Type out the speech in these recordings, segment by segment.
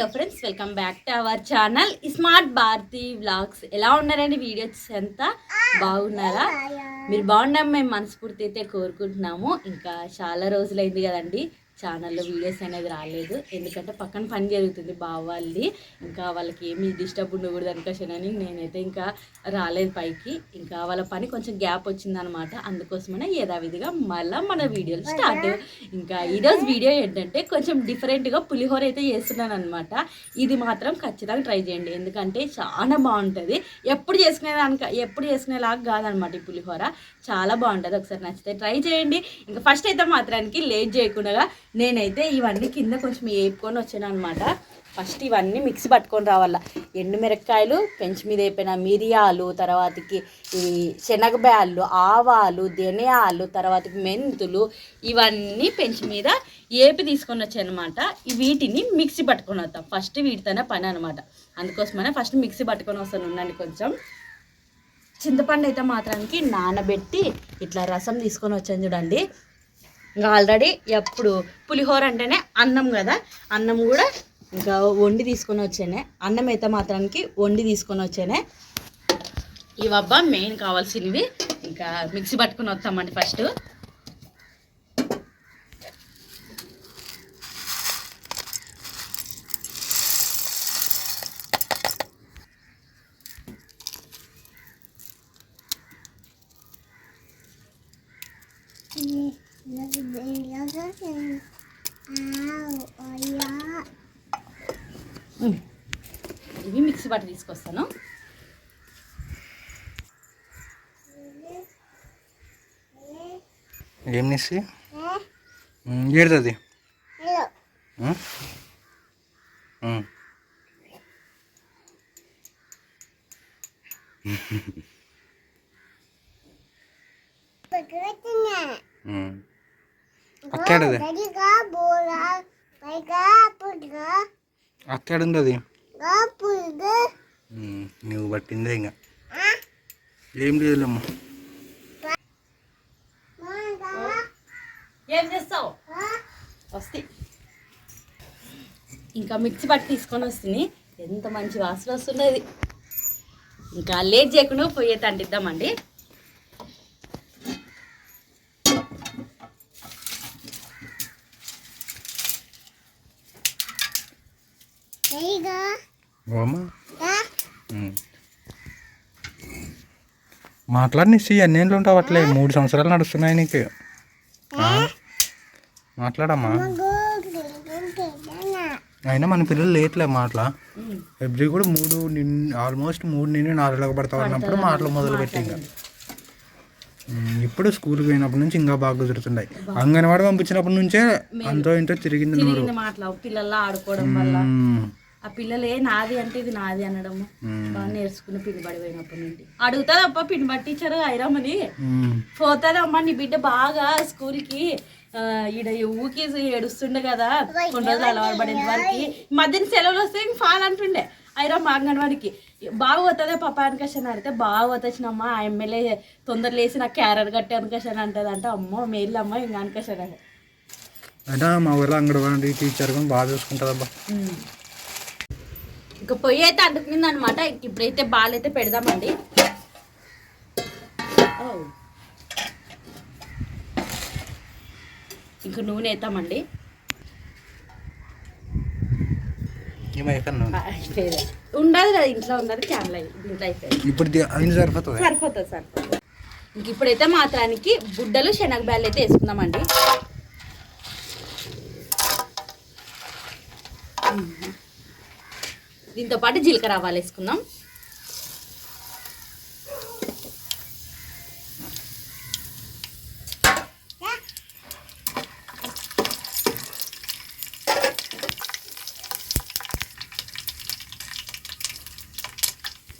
Hello friends, welcome back to our channel smart Bharathi vlogs. ఎలా ఉన్నారండి? Videos అంతా బాగున్నారా? మీరు బాగున్నాం మేము మనస్ఫూర్తి అయితే కోరుకుంటున్నాము. ఇంకా చాలా రోజులైంది కదండి ఛానల్లో వీడియోస్ అనేది రాలేదు. ఎందుకంటే పక్కన పని జరుగుతుంది బావాళ్ళది. ఇంకా వాళ్ళకి ఏమి డిస్టర్బ్ ఉండకూడదు అనుకోసనని నేనైతే ఇంకా రాలేదు పైకి. ఇంకా వాళ్ళ పని కొంచెం గ్యాప్ వచ్చిందనమాట. అందుకోసమనే యథావిధిగా మళ్ళీ మన వీడియోలు స్టార్ట్. ఇంకా ఈరోజు వీడియో ఏంటంటే కొంచెం డిఫరెంట్గా పులిహోర అయితే చేస్తున్నాను అనమాట. ఇది మాత్రం ఖచ్చితంగా ట్రై చేయండి, ఎందుకంటే చాలా బాగుంటుంది. ఎప్పుడు చేసుకునేలాగా కాదనమాట ఈ పులిహోర. చాలా బాగుంటుంది. ఒకసారి నచ్చితే ట్రై చేయండి. ఇంకా ఫస్ట్ అయితే మాత్రానికి లేట్ చేయకుండా నేనైతే ఇవన్నీ కింద కొంచెం వేపుకొని వచ్చాను అనమాట. ఫస్ట్ ఇవన్నీ మిక్సీ పట్టుకొని రావాల. ఎండుమిరపకాయలు పెంచి మీద వేపిన మిరియాలు, తర్వాతకి ఈ శనగబ్యాళ్ళు, ఆవాలు, ధనియాలు, తర్వాతకి మెంతులు, ఇవన్నీ పెంచి మీద ఏపి తీసుకొని వచ్చాను అనమాట. వీటిని మిక్సీ పట్టుకొని వస్తాం. ఫస్ట్ వీటితోనే పని అనమాట. అందుకోసమనే ఫస్ట్ మిక్సీ పట్టుకొని వస్తాను. ఉండండి, కొంచెం చింతపండు అయితే మాత్రానికి నానబెట్టి ఇట్లా రసం తీసుకొని వచ్చాను చూడండి. ఇంకా ఆల్రెడీ ఎప్పుడు పులిహోర అంటేనే అన్నం కదా, అన్నం కూడా ఇంకా వండి తీసుకొని వచ్చానే. అన్నం అయితే మాత్రానికి వండి తీసుకొని వచ్చానే. ఇవబ్బా మెయిన్ కావాల్సినవి. ఇంకా మిక్సీ పట్టుకొని వస్తామండి. ఫస్ట్ ఇవి మిక్సీ పట్టి తీసుకొస్తాను. ఏం నిసి ఏడుతుంది అక్కడది అక్కడుంది అది నువ్వు పట్టిందే ఇంకా ఏం లేదులేమ్మా. ఏం చేస్తావు? వస్తే ఇంకా మిక్సీ పట్టి తీసుకొని వస్తుంది. ఎంత మంచి వాసన వస్తున్నది. ఇంకా లేట్ చేయకుండా పొయ్యి అంటిద్దామండి. మాట్లాడినిసి ఎన్నేళ్ళు ఉంటావు అట్లే? 3 సంవత్సరాలు నడుస్తున్నాయి నీకు. మాట్లాడమ్మా. అయినా మన పిల్లలు లేట్లే మాటలా. ఎవ్రీ కూడా ఆల్మోస్ట్ 3 నుండి 4 పడతా ఉన్నప్పుడు మాటలు మొదలుపెట్టి ఇంకా ఇప్పుడు స్కూల్కి పోయినప్పటి నుంచి ఇంకా బాగా కుదురుతున్నాయి. అంగన్వాడి పంపించినప్పటి నుంచే అంతో ఇంతో తిరిగింది నోరు. పిల్లల్లో ఆడుకోవడం వల్ల ఆ పిల్లలే నాది అంటే ఇది నాది అనడము బాగా నేర్చుకుని పిండి పడిపోయినప్పటి నుండి అడుగుతుందప్ప పిండి పట్టించారు ఐరమ్మని. పోతుందమ్మా నీ బిడ్డ బాగా స్కూల్కి. ఈడ ఊకి ఏడుస్తుండే కదా కొన్ని రోజులు అలవాటు పడేంత వరకు. మధ్యన సెలవులు వస్తే ఇంక ఫాల్ అంటుండే ఐరమ్మ అంగన్వాడికి. బాగా పోతుందే పప్ప అనుకషన్ అడితే బాగా పోతొచ్చినమ్మా ఆ ఎమ్మెల్యే తొందర లేసి నాకు క్యారెట్ కట్టే అనుకషన్ అంటుంది అంటే. అమ్మో మేలు అమ్మ ఇంకా అనుకషన్ అంటే మా ఊళ్ళో అంగన్వాడి టీచర్ బాగా చూసుకుంటుందబ్బా. ఇంకా పొయ్యి అయితే అంటుకుంది అనమాట. ఇప్పుడైతే బాలైతే పెడదామండి. ఇంకా నూనె వేస్తామండి. ఉండదు కదా ఇంట్లో, ఉండదు క్యాన్లో ఇంట్లో అయిపోయింది. ఇప్పుడు సరిపోతుంది. ఇంక ఇప్పుడైతే మాత్రానికి బుడ్డలు శనగబ్యాళ్ళు అయితే వేసుకుందామండి. దీంతో పాటు జీలకర్ర ఆవాలు వేసుకుందాం.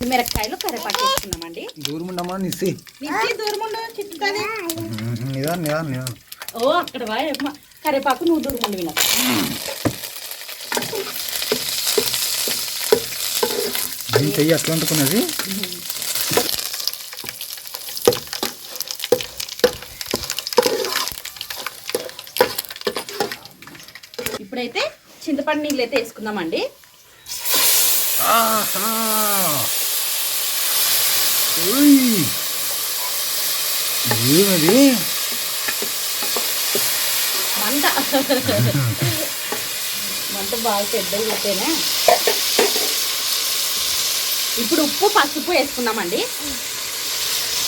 మిరపకాయలు కరివేపాకు వేసుకుందామండి. దూరముండమ్మా నిస్సి దూరముండు చిట్టుకాది. ఓ అక్కడ కరివేపాకు నువ్వు దూరముండు విన. చెయ్యి అట్లా అంటుకున్నది. ఇప్పుడైతే చింతపండు నీళ్ళు అయితే వేసుకుందామండి. ఆహా ఉయ్ ఏమది మంట మంట బాగా పెద్దగా పెట్టేనే. ఇప్పుడు ఉప్పు పసుపు వేసుకున్నామండి.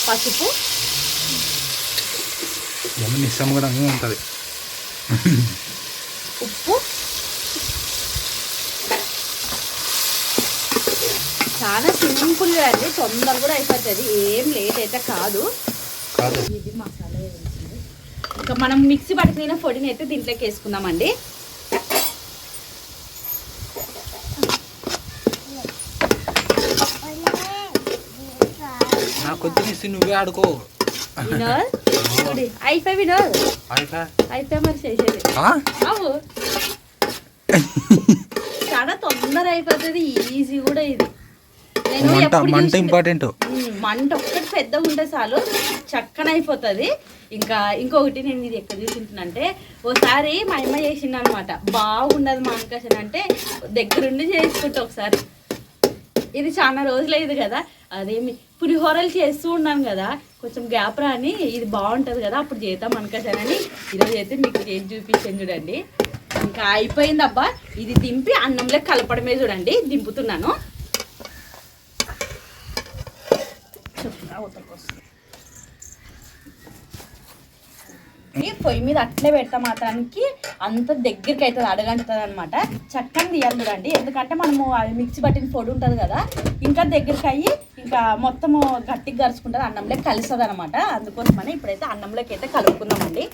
పసుపు ఏమన్నా ఇష్టం కూడా ఉంటుంది. ఉప్పు చాలా సింపుల్గా అండి, తొందరగా కూడా అయిపోతుంది, ఏం లేట్ అయితే కాదు. ఇది మసాలా వేసింది. ఇంకా మనం మిక్సీ పట్టుకున్న పొడిని అయితే దీంట్లోకి వేసుకున్నామండి. కొంచెం నువ్వే ఆడుకో. వినోద్ అయిపోయి వినోద్ అయిపోయి మరి చేసేది అవు చాలా తొందర అయిపోతుంది, ఈజీ కూడా ఇది. నేను మంట ఇంపార్టెంట్, మంట ఒక్కటి పెద్దగా ఉంటే చాలు చక్కన అయిపోతుంది. ఇంకా ఇంకొకటి నేను ఇది ఎక్కడ చూసింటున్నానంటే, ఓసారి మా అమ్మ చేసింది అనమాట, బాగుండదు మా అంకషన్ అంటే దగ్గరుండి చేసుకుంటా ఒకసారి. ఇది చాలా రోజులైంది కదా, అదేమి పులిహోరలు చేస్తూ ఉన్నాను కదా, కొంచెం గ్యాప్ రాని ఇది బాగుంటుంది కదా అప్పుడు చేద్దాం అనుకోసానని ఈరోజు అయితే మీకు చేసి చూపించాను చూడండి. ఇంకా అయిపోయింది అబ్బా, ఇది దింపి అన్నంలో కలపడమే చూడండి. దింపుతున్నాను. పొయ్యి మీద అట్లే పెడతా మాత్రానికి అంత దగ్గరికి అవుతుంది, అడగంటుంది అనమాట. చక్కని తీయాలి చూడండి, ఎందుకంటే మనము అది మిక్సీ పట్టిన పొడి ఉంటుంది కదా, ఇంకా దగ్గరికి అయ్యి ఇంకా మొత్తము గట్టిగా గరుచుకుంటుంది, అన్నంలోకి కలుస్తుంది అనమాట. అందుకోసమని ఇప్పుడైతే అన్నంలోకి అయితే కలుపుకుందామండి.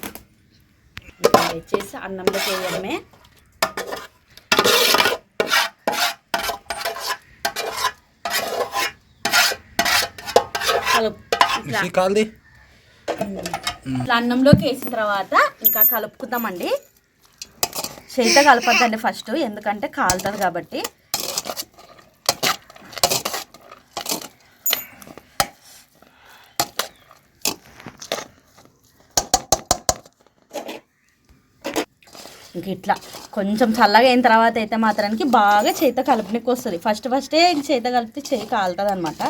వచ్చేసి అన్నంలోకి వేయడమే. ఇట్లా అన్నంలోకి వేసిన తర్వాత ఇంకా కలుపుకుందామండి. చేత కలపద్దండి ఫస్ట్, ఎందుకంటే కాలుతుంది కాబట్టి. ఇంక ఇట్లా కొంచెం చల్లగా అయిన తర్వాత అయితే మాత్రానికి బాగా చేత కలుపునికి వస్తుంది. ఫస్టే చేత కలిపితే చేయి కాలుతుంది అనమాట.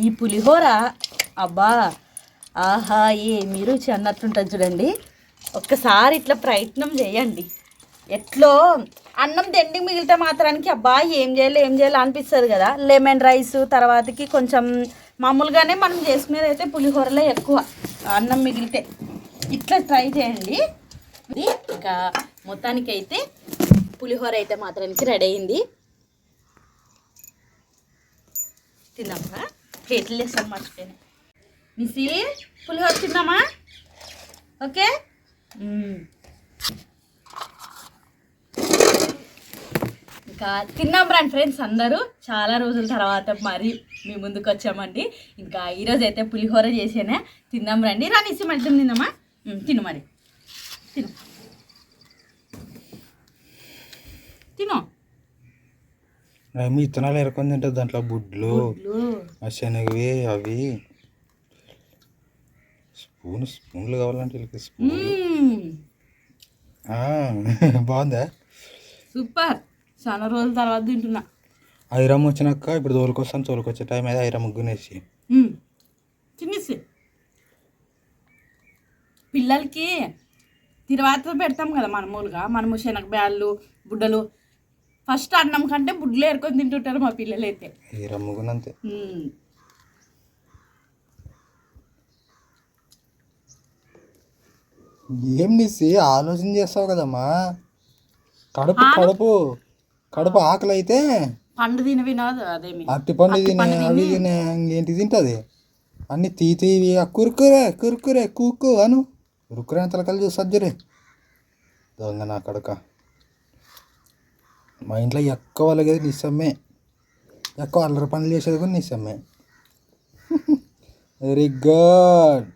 ఈ పులిహోర అబ్బా ఆహా ఏమీ రుచి అన్నట్టుంటుంది చూడండి. ఒక్కసారి ఇట్లా ప్రయత్నం చేయండి. ఎట్లో అన్నం దండి మిగిలితే మాత్రానికి అబ్బా ఏం చేయాలి అనిపిస్తుంది కదా. లెమన్ రైస్ తర్వాతకి కొంచెం మామూలుగానే మనం చేసుకునేది అయితే పులిహోరలో ఎక్కువ అన్నం మిగిలితే. ఇట్లా ట్రై చేయండి. ఇంకా మొత్తానికైతే పులిహోర అయితే మాత్రానికి రెడీ అయింది. తిన్నామా? ప్లేట్లు వేస్తాం మర్చిపోయినా. మిసి పులిహోర తిన్నామా? ఓకే, ఇంకా తిన్నాం రండి ఫ్రెండ్స్. అందరూ చాలా రోజుల తర్వాత మరి మీ ముందుకు వచ్చామండి. ఇంకా ఈరోజు అయితే పులిహోర చేసేనే తిందాం రండి. రానిసి మరి తిందామా? తిను మరి తిను తిను. మీ ఇత్తనాలు ఎరకొని తింటుంది, దాంట్లో బుడ్లు శనగవి అవి స్పూన్లు కావాలంటే బాగుందా? సూపర్, చాలా రోజుల తర్వాత తింటున్నా. ఐరమ్ వచ్చినాక ఇప్పుడు తోలుకొస్తాను, తోలుకొచ్చే టైం అయితే ఐరమ్ ముగ్గునేసి తినేసి పిల్లలకి తిరువాత పెడతాం కదా మామూలుగా. మనము శనగ బ్యాళ్ళు బుడ్డలు ఫస్ట్ అన్నం కంటే బుడ్లు ఏరుకొని తింటుంటారు మా పిల్లలు అయితే. రమ్ముకున్నంతే. ఏం తీసి ఆలోచన చేస్తావు కదమ్మా. కడుపు కడుపు కడుపు ఆకలి అయితే పండు తిన వినోదు, అదేమి అట్టి పండు తినే అవి తినే ఇంకేంటి తింటుంది. అన్ని తీవి కురుకురే కూకు అను కురుకురే తలకలు చూస్తుంది రే దొంగ నా కడక. మా ఇంట్లో ఎక్కువ వాళ్ళకి నిస్సమ్మే, ఎక్కువ అల్లరి పనులు చేసేది కూడా నిస్సమ్మే. వెరీ గుడ్,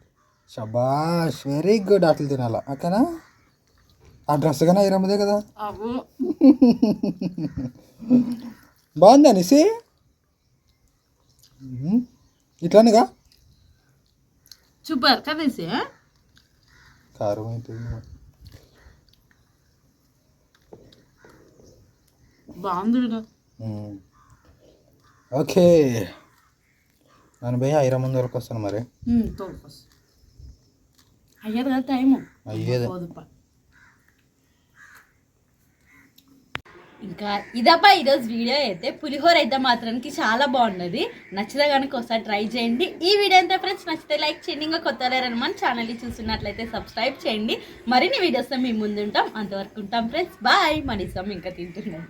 షబాష్, వెరీ గుడ్. అట్లా తినాలా ఓకేనా? ఆ డ్రెస్ కానీ ఐరమ్మదే కదా. బాగుందా నిసి? ఇట్లానేగా సూపర్ కదేసి. కారం అవుతుంది. బాగుంది. ఓకే నేను పోయి ఐరా ముందు వరకు వస్తాను మరి. అయ్యేది కదా టైము. అయ్యేది. ఇంకా ఇదబ్బా ఈరోజు వీడియో అయితే. పులిహోర అయితే మాత్రానికి చాలా బాగున్నది. నచ్చితే కనుక ఒకసారి ట్రై చేయండి. ఈ వీడియో అంతా ఫ్రెండ్స్ నచ్చితే లైక్ చేయండి. ఇంకా కొత్త లేరని మన ఛానల్ని చూస్తున్నట్లయితే సబ్స్క్రైబ్ చేయండి. మరిన్ని వీడియోస్తో మీ ముందు ఉంటాం. అంతవరకు ఉంటాం ఫ్రెండ్స్. బాయ్. మనీసం ఇంకా తింటున్నాం.